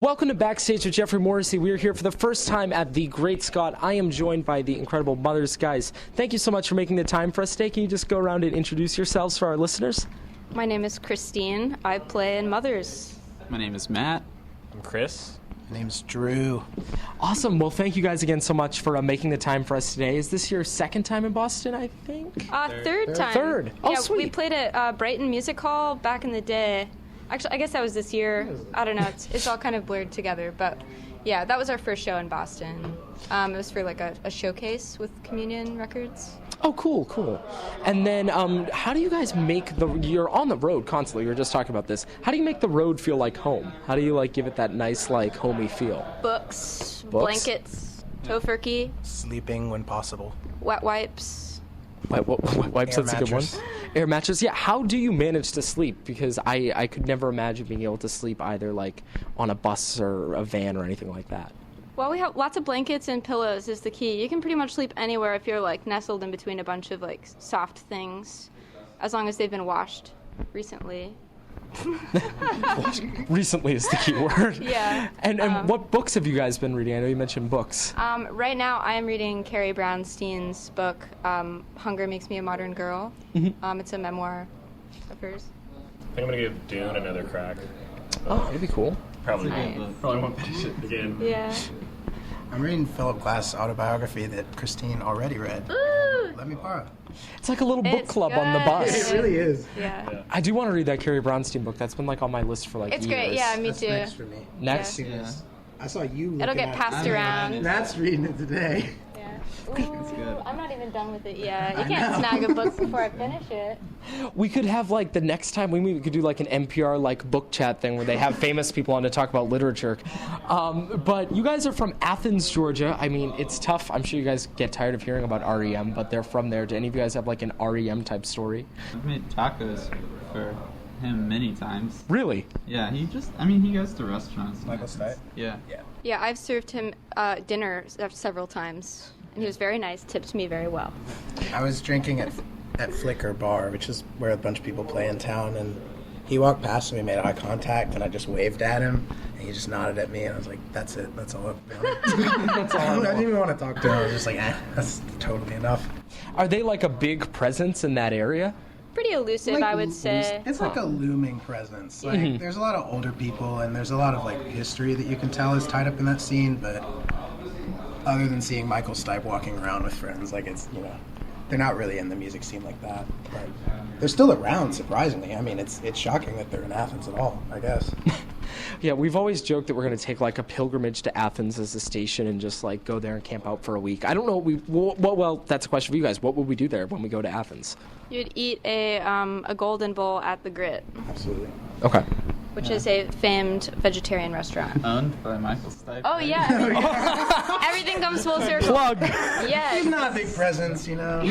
Welcome to Backstage with Geoffrey Morrissey. We are here for the first time at the Great Scott. I am joined by the incredible Mothers. Guys, thank you so much for making the time for us today. Can you just go around and introduce yourselves for our listeners? My name is Christine. I play in Mothers. My name is Matt. I'm Chris. My name's Drew. Awesome. Well, thank you guys again so much for making the time for us today. Is this your second time in Boston, I think? Third time. Third. Oh, yeah, sweet. We played at Brighton Music Hall back in the day. Actually, I guess that was this year. I don't know. It's all kind of blurred together. But, yeah, that was our first show in Boston. It was for, like, a showcase with Communion Records. Oh, cool. And then how do you guys make you're on the road constantly. We were just talking about this. How do you make the road feel like home? How do you, like, give it that nice, like, homey feel? Books? Blankets, tofurkey. Sleeping when possible. Wet wipes. Wipes, Air that's a good one. mattress. Air mattress, yeah. How do you manage to sleep? Because I could never imagine being able to sleep either, like, on a bus or a van or anything like that. Well, we have lots of blankets and pillows is the key. You can pretty much sleep anywhere if you're, like, nestled in between a bunch of, like, soft things, as long as they've been washed recently. Recently is the key word. Yeah. And what books have you guys been reading? I know you mentioned books. Right now, I am reading Carrie Brownstein's book, Hunger Makes Me a Modern Girl. Mm-hmm. It's a memoir of hers. I think I'm going to give Dune another crack. Oh, that'd be cool. Probably Nice. probably won't finish it again. Yeah. I'm reading Philip Glass' autobiography that Christine already read. Ooh! Let me borrow. It's like a little book It's club on the good. bus. It really is. Yeah. I do want to read that Carrie Brownstein book. That's been, like, on my list for, like, It's years. great. Yeah, me That's too. next for me. Next? Yeah. I saw you looking It'll get at passed it. around. Matt's reading it today. Yeah. good. Ooh, I'm not even done with it yet. You can't snag a book before I finish it. We could have, like, the next time we meet, we could do, like, an NPR, like, book chat thing where they have famous people on to talk about literature. But you guys are from Athens, Georgia. I mean, it's tough. I'm sure you guys get tired of hearing about REM, but they're from there. Do any of you guys have, like, an REM type story? I've made tacos for him many times. Really? Yeah, he goes to restaurants. Michael Stipe? Yeah. Yeah, I've served him dinner several times, and he was very nice, tipped me very well. I was drinking at Flicker Bar, which is where a bunch of people play in town, and he walked past and we made eye contact, and I just waved at him, and he just nodded at me, and I was like, that's it, that's all. That's all. I didn't even want to talk to him. I was just like, that's totally enough. Are they, like, a big presence in that area? Pretty elusive, Like, I would say. It's like a looming presence. Like, there's a lot of older people, and there's a lot of, like, history that you can tell is tied up in that scene, but other than seeing Michael Stipe walking around with friends, like, it's, they're not really in the music scene like that. But they're still around, surprisingly. I mean, it's shocking that they're in Athens at all, I guess. Yeah, we've always joked that we're going to take, like, a pilgrimage to Athens as a station and just, like, go there and camp out for a week. I don't know well, that's a question for you guys. What would we do there when we go to Athens? You'd eat a golden bowl at the Grit, Absolutely. Okay. which is a famed vegetarian restaurant. Owned by Michael Stipe. Oh, right? yeah. Everything comes full circle. Plug! Yes. He's not a big presence, Eat at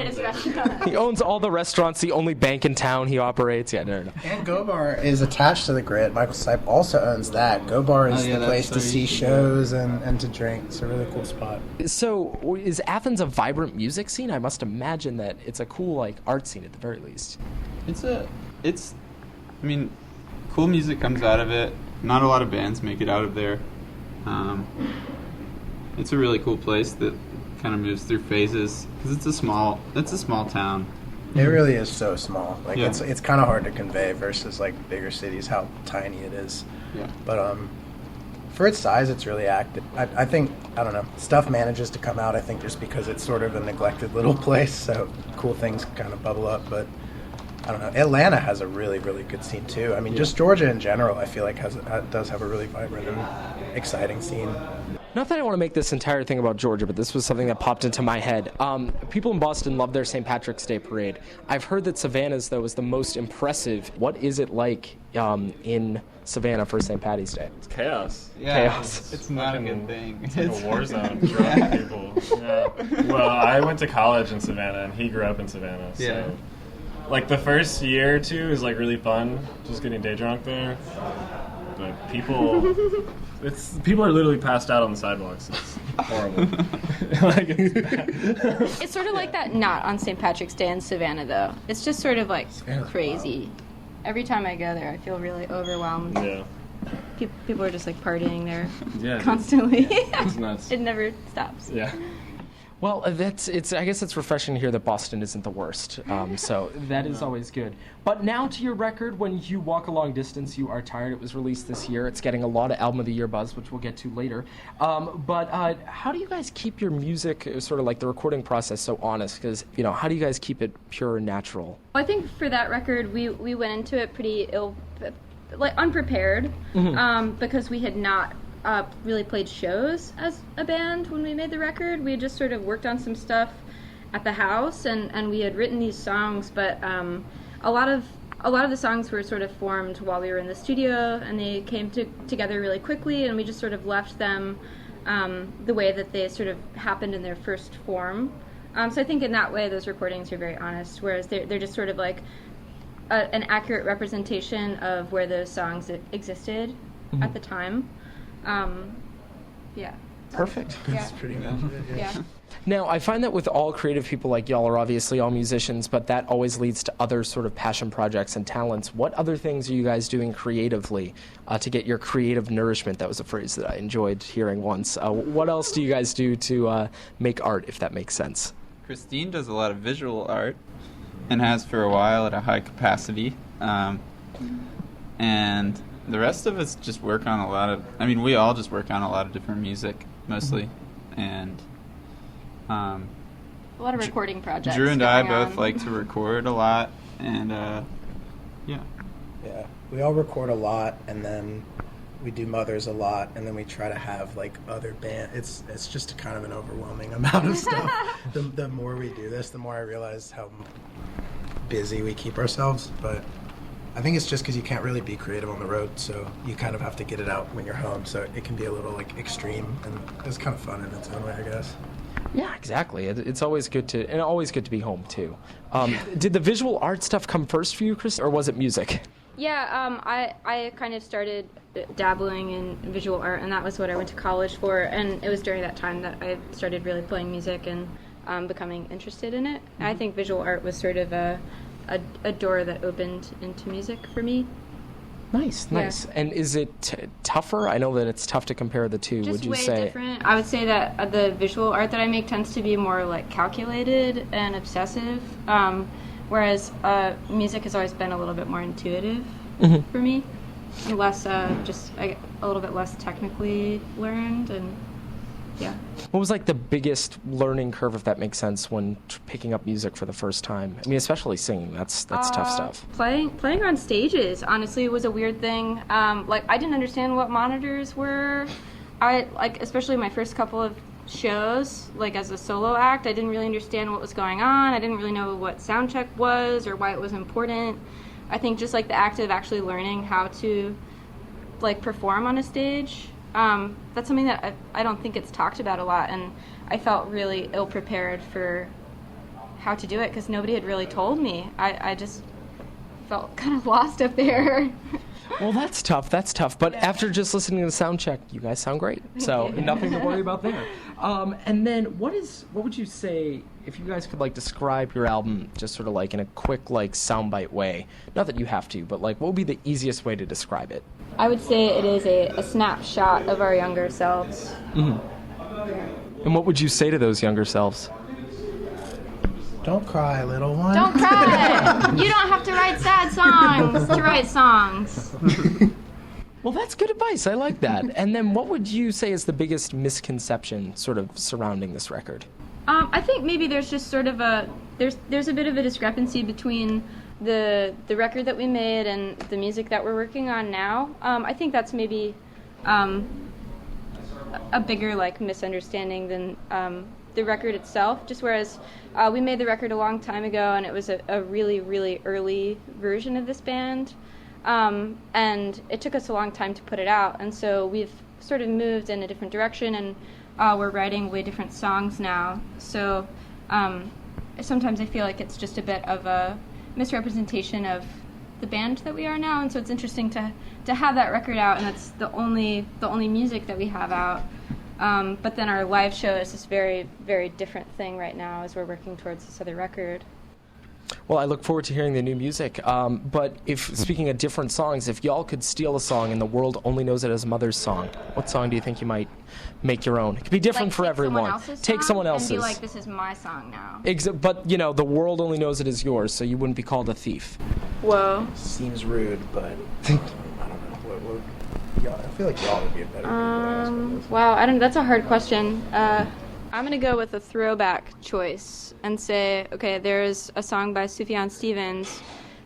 his restaurant. He owns all the restaurants, the only bank in town he operates. Yeah, no. And Go Bar is attached to the Grit. Michael Stipe also owns that. Go Bar is Oh, yeah, the place that's to see shows and to drink. It's a really cool spot. So, is Athens a vibrant music scene? I must imagine that it's a cool, like, art scene at the very least. Cool music comes out of it. Not a lot of bands make it out of there. It's a really cool place that kind of moves through phases because it's a small town. It really is so small. Like, Yeah. it's kind of hard to convey versus, like, bigger cities, how tiny it is. Yeah. But for its size, it's really active. I think, I don't know, stuff manages to come out, I think, just because it's sort of a neglected little place, so cool things kind of bubble up. But I don't know. Atlanta has a really, really good scene, too. I mean, just Georgia in general, I feel like does have a really vibrant and exciting scene. Not that I want to make this entire thing about Georgia, but this was something that popped into my head. People in Boston love their St. Patrick's Day parade. I've heard that Savannah's, though, is the most impressive. What is it like in Savannah for St. Patty's Day? It's chaos. Yeah, Chaos. it's not a Fucking- good thing. It's like a war zone. Drunk people. Yeah. Well, I went to college in Savannah, and he grew up in Savannah. So, Yeah. like, the first year or two is, like, really fun, just getting day drunk there. But people are literally passed out on the sidewalks. It's horrible. Like, it's bad. It's sort of like that not on St. Patrick's Day in Savannah, though. It's just sort of, like, Savannah's crazy. Every time I go there, I feel really overwhelmed. Yeah. people are just like partying there Yeah, constantly. it's nuts. It never stops. Yeah. Well, I guess it's refreshing to hear that Boston isn't the worst. So that is always good. But now to your record, When You Walk a Long Distance, You Are Tired. It was released this year. It's getting a lot of Album of the Year buzz, which we'll get to later. But how do you guys keep your music, sort of like the recording process, so honest? Because, how do you guys keep it pure and natural? I think for that record, we went into it pretty unprepared, because we had not really played shows as a band when we made the record. We had just sort of worked on some stuff at the house, and we had written these songs, but a lot of the songs were sort of formed while we were in the studio, and they came together really quickly, and we just sort of left them the way that they sort of happened in their first form. So I think in that way those recordings are very honest, whereas they're just sort of like an accurate representation of where those songs existed at the time. Yeah. Perfect. That's pretty much it. Yeah. Now, I find that with all creative people like y'all are obviously all musicians, but that always leads to other sort of passion projects and talents. What other things are you guys doing creatively to get your creative nourishment? That was a phrase that I enjoyed hearing once. What else do you guys do to make art, if that makes sense? Christine does a lot of visual art and has for a while at a high capacity. And the rest of us just work on we all just work on a lot of different music, mostly. And A lot of recording projects. Drew and I going both on. like to record a lot, and yeah. Yeah, we all record a lot, and then we do Mothers a lot, and then we try to have like other band. It's just kind of an overwhelming amount of stuff. The more we do this, the more I realize how busy we keep ourselves. But I think it's just because you can't really be creative on the road, so you kind of have to get it out when you're home. So it can be a little like extreme, and it's kind of fun in its own way, I guess. Yeah, exactly. It's always good to be home too. Did the visual art stuff come first for you, Chris, or was it music? Yeah, I kind of started dabbling in visual art, and that was what I went to college for. And it was during that time that I started really playing music and becoming interested in it. I think visual art was sort of a door that opened into music for me. Nice. And is it tougher? I know that it's tough to compare the two. Just would you way say? different. I would say that the visual art that I make tends to be more like calculated and obsessive, whereas music has always been a little bit more intuitive for me, and less just a little bit less technically learned, and yeah. What was like the biggest learning curve, if that makes sense, when picking up music for the first time? I mean, especially singing. That's tough stuff. Playing on stages, honestly, was a weird thing. Like I didn't understand what monitors were. Especially my first couple of shows, like as a solo act, I didn't really understand what was going on. I didn't really know what sound check was or why it was important. I think just like the act of actually learning how to like perform on a stage. That's something that I don't think it's talked about a lot, and I felt really ill-prepared for how to do it because nobody had really told me. I just felt kind of lost up there. Well, that's tough. But after just listening to the sound check, you guys sound great. So nothing to worry about there. And then what would you say, if you guys could like describe your album just sort of like in a quick like soundbite way? Not that you have to, but like what would be the easiest way to describe it? I would say it is a snapshot of our younger selves. And what would you say to those younger selves? Don't cry, little one. Don't cry! You don't have to write sad songs to write songs. Well, that's good advice. I like that. And then what would you say is the biggest misconception sort of surrounding this record? I think maybe there's just sort of there's a bit of a discrepancy between the record that we made and the music that we're working on now. I think that's maybe a bigger like misunderstanding than the record itself. Just whereas we made the record a long time ago, and it was a really, really early version of this band, and it took us a long time to put it out. And so we've sort of moved in a different direction, and we're writing way different songs now. So sometimes I feel like it's just a bit of a misrepresentation of the band that we are now, and so it's interesting to have that record out, and that's the only music that we have out. But then our live show is this very, very different thing right now as we're working towards this other record. Well, I look forward to hearing the new music. But speaking of different songs, if y'all could steal a song and the world only knows it as Mother's song, what song do you think you might make your own? It could be different for everyone. Take someone else's. And be like, this is my song now. But, the world only knows it as yours, so you wouldn't be called a thief. Whoa. Seems rude, but I don't know. I feel like y'all would be a better Wow, that's a hard question. I'm going to go with a throwback choice and say, okay, there's a song by Sufjan Stevens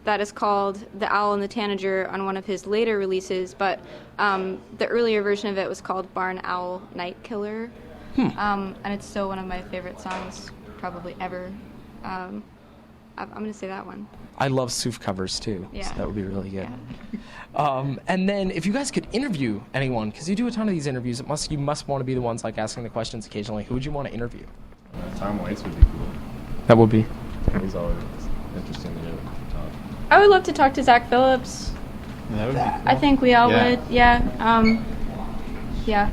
that is called The Owl and the Tanager on one of his later releases, but the earlier version of it was called Barn Owl Night Killer. And it's still one of my favorite songs probably ever. I'm going to say that one. I love Suf covers too, Yeah. so that would be really good. Yeah. And then if you guys could interview anyone, because you do a ton of these interviews, you must want to be the ones like asking the questions occasionally. Who would you want to interview? Tom Waits would be cool. That would be. He's always interesting to talk. I would love to talk to Zach Phillips. That would be cool. I think we all would, yeah. Yeah.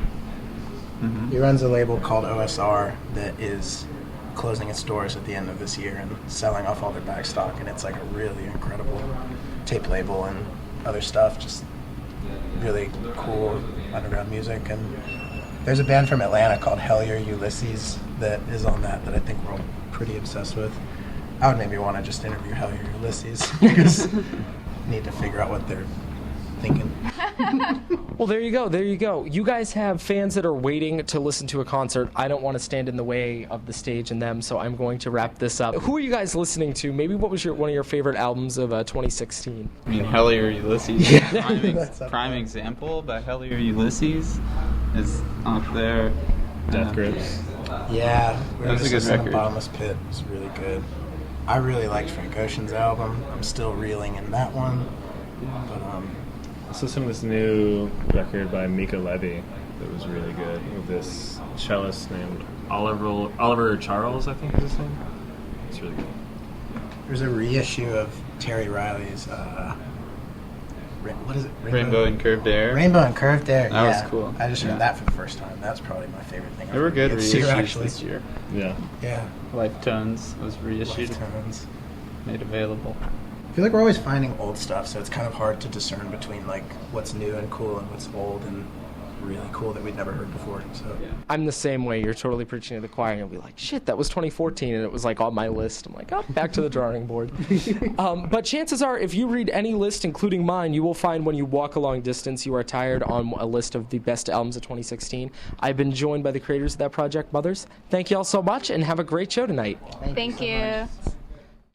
Mm-hmm. He runs a label called OSR that is closing its doors at the end of this year and selling off all their back stock, and it's like a really incredible tape label and other stuff, just really cool underground music. And there's a band from Atlanta called Hellier Ulysses that is on that I think we're all pretty obsessed with. I would maybe want to just interview Hellier Ulysses because I need to figure out what they're thinking. Well, there you go. You guys have fans that are waiting to listen to a concert. I don't want to stand in the way of the stage and them, so I'm going to wrap this up. Who are you guys listening to? Maybe what was one of your favorite albums of 2016? I mean, Hellier Ulysses. Yeah. Prime example, but Hellier Ulysses is up there. Death Grips. Yeah, That was a good The record. Bottomless Pit was really good. I really liked Frank Ocean's album. I'm still reeling in that one. But Also, some of this new record by Mika Levy that was really good with this cellist named Oliver Charles, I think is his name. It's really good. there's a reissue of Terry Riley's what is it? Rainbow and Curved Air. Rainbow and Curved Air. That was yeah. cool. I just heard Yeah. that for the first time. That's probably my favorite thing. There were good It's reissues actually. this year. Yeah. Yeah. Life Tones was reissued, Lifetones. made available. I feel like we're always finding old stuff, so it's kind of hard to discern between like what's new and cool and what's old and really cool that we'd never heard before. So I'm the same way. You're totally preaching to the choir, and you'll be like, shit, that was 2014, and it was like on my list. I'm like, oh, back to the drawing board. But chances are, if you read any list, including mine, you will find when you walk a long distance, you are tired on a list of the best albums of 2016. I've been joined by the creators of that project, Mothers. Thank you all so much, and have a great show tonight. Thank you.